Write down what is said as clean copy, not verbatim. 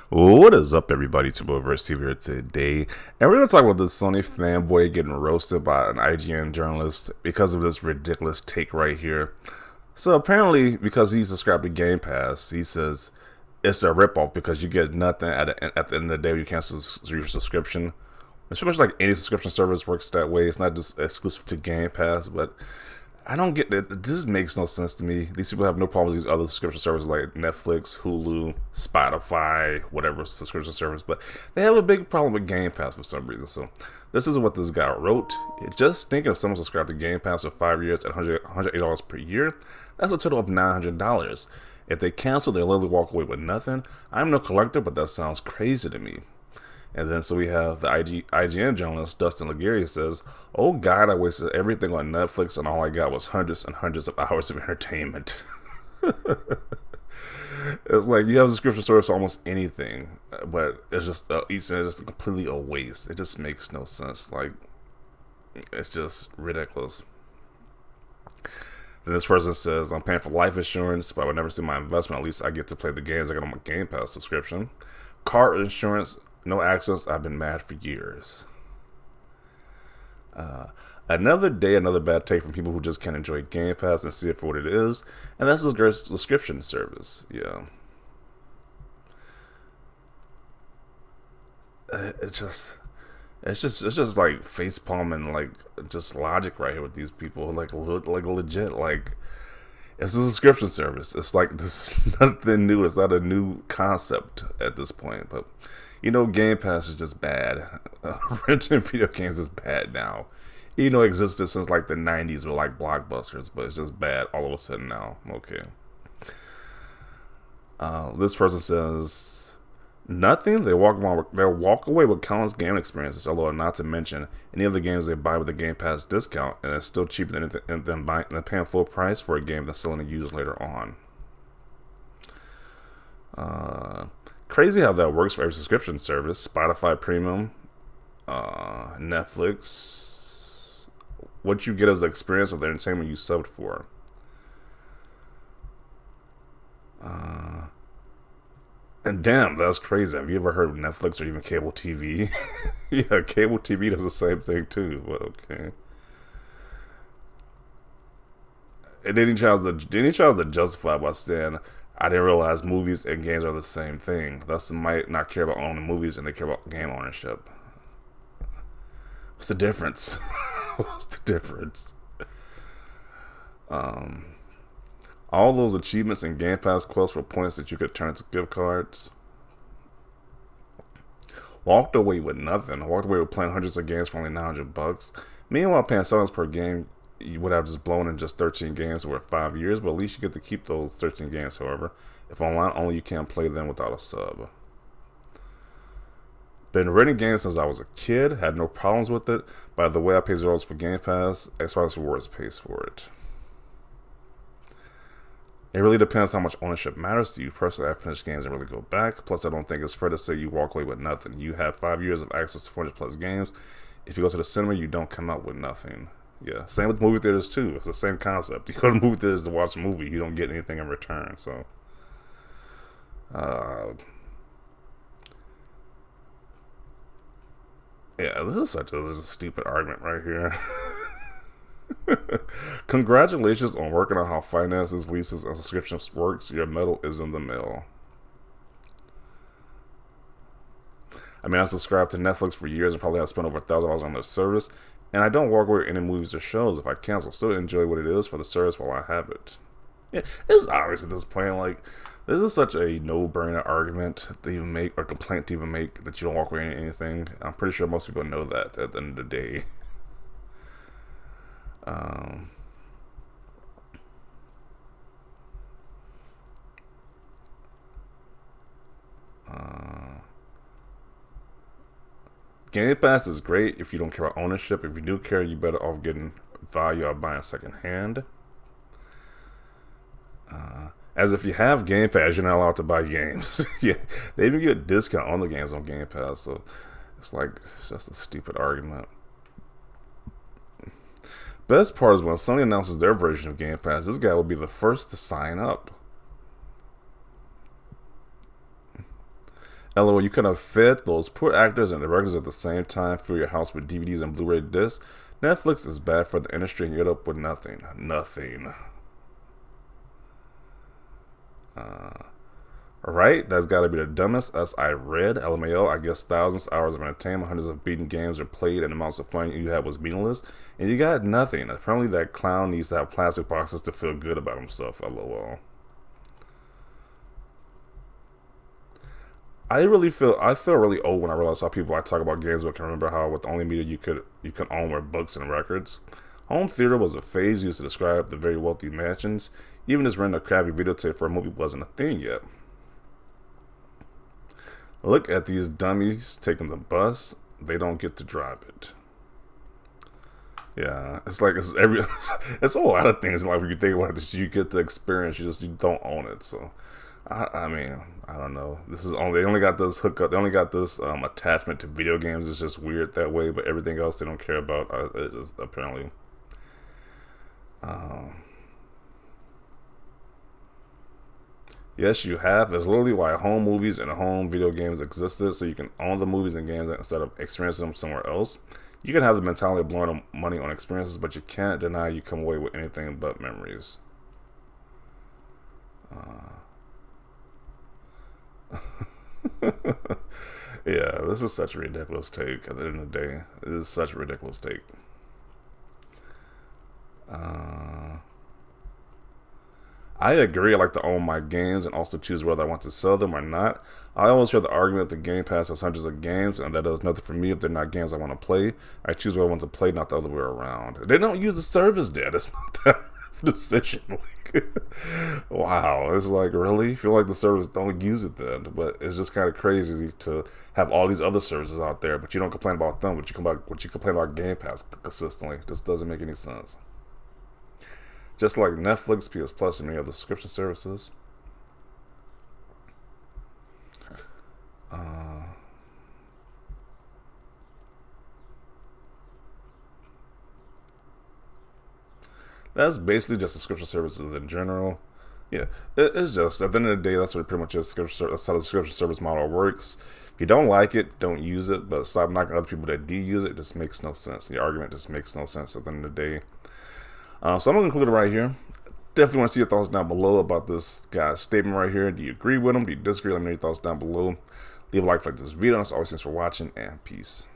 What is up, everybody? Verse TV here today, and we're going to talk about this Sony fanboy getting roasted by an IGN journalist because of this ridiculous take right here. So apparently, because he subscribed to Game Pass, he says it's a ripoff because you get nothing at the end of the day when you cancel your subscription. It's pretty much like any subscription service works that way. It's not just exclusive to Game Pass, but I don't get it. This makes no sense to me. These people have no problem with these other subscription services like Netflix, Hulu, Spotify, whatever subscription service, but they have a big problem with Game Pass for some reason. So this is what this guy wrote. Just thinking of someone subscribed to Game Pass for 5 years at $108 per year, that's a total of $900. If they cancel, they literally walk away with nothing. I'm no collector, but that sounds crazy to me. And then so we have the IGN journalist Dustin Laguerre says, "Oh God, I wasted everything on Netflix and all I got was hundreds and hundreds of hours of entertainment." It's like you have a subscription service for almost anything, but it's just completely a waste. It just makes no sense. Like, it's just ridiculous. Then this person says, "I'm paying for life insurance, but I would never see my investment. At least I get to play the games I got on my Game Pass subscription. Car insurance, no access. I've been mad for years." Another day, another bad take from people who just can't enjoy Game Pass and see it for what it is, and that's this girl's subscription service. Yeah, it's just like face palming, like just logic right here with these people, like legit, like it's a subscription service. It's like this is nothing new. It's not a new concept at this point, but Game Pass is just bad. Renting video games is bad now. It existed since like the 90s with like blockbusters, but it's just bad all of a sudden now. Okay. This person says nothing. They walk away with countless game experiences, although not to mention any of the games they buy with the Game Pass discount, and it's still cheaper than paying full price for a game that's selling to users later on. Crazy how that works for every subscription service. Spotify Premium, Netflix. What you get is the experience of the entertainment you subbed for. And damn, that's crazy. Have you ever heard of Netflix or even cable TV? Yeah, cable TV does the same thing too, but okay. And then he tries to justify by saying, "I didn't realize movies and games are the same thing. Thus, they might not care about owning movies and they care about game ownership." What's the difference? What's the difference? All those achievements in Game Pass quests were points that you could turn into gift cards. Walked away with nothing. Walked away with playing hundreds of games for only $900. Meanwhile, paying $7 per game, you would have just blown in just 13 games over 5 years, but at least you get to keep those 13 games, however. If online only, you can't play them without a sub. Been renting games since I was a kid, had no problems with it. By the way, I pay $0 for Game Pass. Xbox Rewards pays for it. It really depends how much ownership matters to you. Personally, I finished games and really go back. Plus, I don't think it's fair to say you walk away with nothing. You have 5 years of access to 400 plus games. If you go to the cinema, you don't come out with nothing. Yeah, same with movie theaters too. It's the same concept. You go to movie theaters to watch a movie, you don't get anything in return. So, yeah, this is such a stupid argument right here. Congratulations on working out how finances, leases, and subscriptions works. Your medal is in the mail. I mean, I subscribed to Netflix for years and probably have spent over $1,000 on their service, and I don't walk away with any movies or shows if I cancel. Still enjoy what it is for the service while I have it. Yeah, it's obvious at this point. Like, this is such a no-brainer argument to even make, or complaint to even make, that you don't walk away with anything. I'm pretty sure most people know that at the end of the day. Game Pass is great if you don't care about ownership. If you do care, you better off getting value out buying secondhand. As if you have Game Pass, you're not allowed to buy games. Yeah, they even get a discount on the games on Game Pass, so it's just a stupid argument. Best part is when Sony announces their version of Game Pass, this guy will be the first to sign up. LOL, you could have fed those poor actors and directors at the same time through your house with DVDs and Blu-ray discs. Netflix is bad for the industry and you get up with nothing. Nothing. Right? That's got to be the dumbest as I read. LMAO, I guess thousands of hours of entertainment, hundreds of beaten games are played, and the amounts of fun you had was meaningless. And you got nothing. Apparently that clown needs to have plastic boxes to feel good about himself. LOL. I feel really old when I realize how people I talk about games but can remember how with the only media you could own were books and records. Home theater was a phrase used to describe the very wealthy mansions. Even just renting a crappy videotape for a movie wasn't a thing yet. Look at these dummies taking the bus. They don't get to drive it. Yeah, it's like it's it's a lot of things in life. If you think about it, that you get to experience, you don't own it. So, I mean, I don't know. They only got this hookup. They only got this attachment to video games. It's just weird that way. But everything else they don't care about. It is apparently. Yes, you have. It's literally why home movies and home video games existed, so you can own the movies and games instead of experiencing them somewhere else. You can have the mentality of blowing money on experiences, but you can't deny you come away with anything but memories. Yeah, this is such a ridiculous take. At the end of the day, it is such a ridiculous take. I agree. I like to own my games and also choose whether I want to sell them or not. I always hear the argument that Game Pass has hundreds of games and that does nothing for me if they're not games I want to play. I choose what I want to play, not the other way around. They don't use the service there. That's not that decision. Like, wow. It's like, really? You feel like the service don't use it then? But it's just kind of crazy to have all these other services out there, but you don't complain about them, but you complain about Game Pass consistently. This doesn't make any sense. Just like Netflix, PS Plus, and many other subscription services. That's basically just subscription services in general. Yeah, it's just, at the end of the day, that's what it pretty much is. That's how the subscription service model works. If you don't like it, don't use it, but stop knocking other people that do use it. It just makes no sense. The argument just makes no sense at the end of the day. So I'm going to conclude it right here. Definitely want to see your thoughts down below about this guy's statement right here. Do you agree with him? Do you disagree? Let me know your thoughts down below. Leave a like for this video. As always, thanks for watching, and peace.